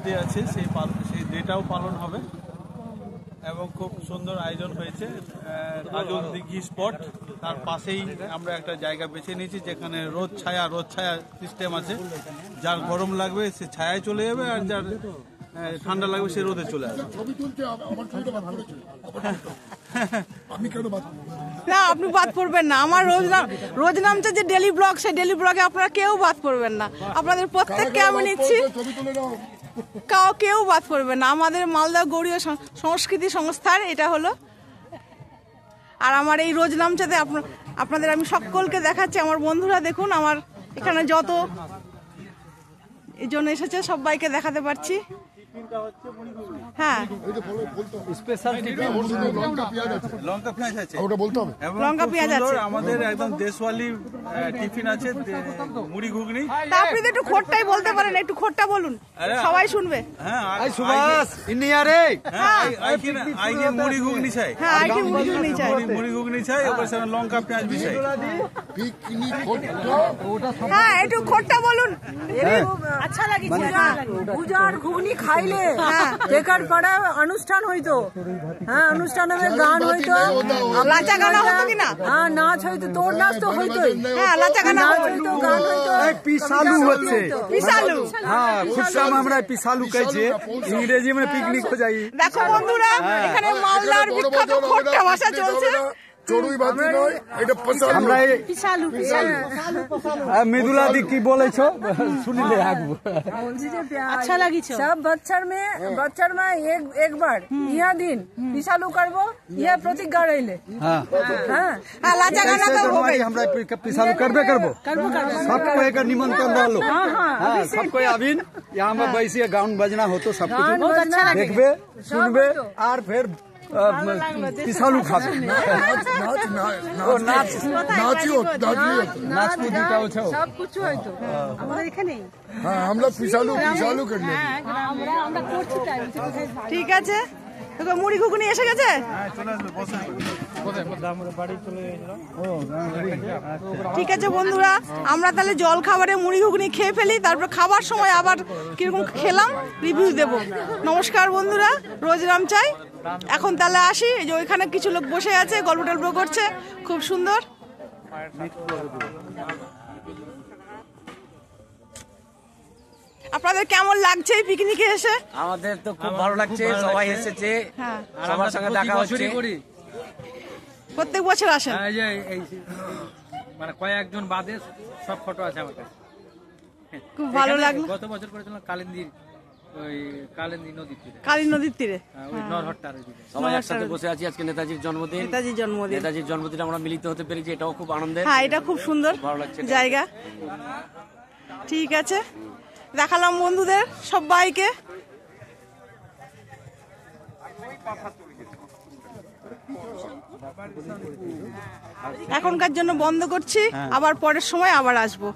Day আছে, সেই ডেটাও পালন হবে এবং খুব সুন্দর আয়োজন হয়েছে। কাজল দিঘি স্পট, তার পাশেই আমরা একটা জায়গা বেছে নিয়েছি যেখানে রোদ ছায়া সিস্টেম আছে। যার গরম লাগবে সে ছায়ায় চলে যাবে, আর যার ঠান্ডা লাগবে সে রোদে চলে আসবে। না, আপনি বাদ পড়বেন না। আমার রোজ নামছে যে ডেলি ব্লগ, সেই ডেলি ব্লগে আপনারা কেউ বাদ পড়বেন না। আপনাদের প্রত্যেককে আমি নিচ্ছি, কেউ বাদ পড়বেন না। আমাদের মালদা গৌড়ীয় সংস্কৃতি সংস্থার এটা হলো। আর আমার এই রোজ নামচাতে আপনাদের আমি সকলকে দেখাচ্ছি। আমার বন্ধুরা দেখুন, আমার এখানে যত এই জন্য এসেছে সবাইকে দেখাতে পারছি। হ্যাঁ, লঙ্কা পেঁয়াজ আছে, আমাদের একদম দেশওয়ালি টিফিন আছে, মুড়ি ঘুগনি। আপনি তো একটু খোটটাই বলতে পারেন, একটু খোটটা বলুন, সবাই শুনবে। মুড়ি ঘুগনি চাই, মুড়ি ঘুগনি চাই, ওর সঙ্গে লঙ্কা পেঁয়াজ भी চাই। হ্যাঁ, একটু খোটটা বলুন। আচ্ছা লাগিছে, পূজার ঘুগনি খাইলে বেকার পাড়া অনুষ্ঠান হইতো। হ্যাঁ, অনুষ্ঠানে গান হইতো, লাচা গানা হতো কিনা? হ্যাঁ, নাচ হইতো, তোর নাচ তো হইতোই। হ্যাঁ, লাচা গানা হইতো, গান হইতো। পিসালু হচ্ছে, পিসালু। হ্যাঁ, খুশাম আমরা পিসালু কইছে, ইংরেজি में পিকনিক हो जाई। দেখো বন্ধুরা, এখানে মালদার বিখ্যাত খোট্টা ভাষা চলছে। চড়ুই ভাতি নয়, এটা আমরা পিসালু মৃদুলা দি কি বলেছো শুনিলে আগবো। अच्छा लगी सब बच्चर में एक बार यह दिन पिसालू करबो, यह प्रतिज्ञा रहिले। हाँ हाँ, लाचा गाना तो हो गई। हमरा पिसालू करबे करबो, सबको एक निमंत्रण रहलो। हाँ, सबको आबिन यहाँ में बैसिए गाउन बजना हो तो सब कुछ देखबे सुनबे और फिर पिसालू खाबे। नाच कुदिका हो सब कुछ হইতো আমাদের এখানে। হ্যাঁ, আমরা পিসালু করলে। ঠিক আছে, মুড়ি ঘুগনি এসে গেছে। ঠিক আছে বন্ধুরা, আমরা তাহলে জল খাবারে মুড়ি ঘুগনি খেয়ে ফেলি, তারপর খাবার সময় আবার কিরকম খেলাম রিভিউ দেব। নমস্কার বন্ধুরা, রোজ রাম চাই। এখন তাহলে আসি, যে ওইখানে কিছু লোক বসে আছে, গল্প টল্প করছে, খুব সুন্দর। আপনাদের কেমন লাগছে এই পিকনিকে এসে? আমাদের তো খুব ভালো লাগছে, সবাই এসেছে, সবার সঙ্গে দেখা হচ্ছে। প্রত্যেক বছর আসেন? মানে কয়েকজন বাদে সব ফটো আছে আমার কাছে। খুব ভালো লাগলো। গত বছর করেছিলাম কালিন্দী নদীর তীরে, ওই নরহট্টার ওইদিকে। সবাই একসাথে বসে আছি, আজকে নেতাজির জন্মদিন আমরা মিলিত হতে পেরেছি, এটাও খুব আনন্দের। হ্যাঁ, এটা খুব সুন্দর জায়গা। ঠিক আছে, দেখালাম বন্ধুদের সবাইকে। এখনকার জন্য বন্ধ করছি, আবার পরের সময় আবার আসবো।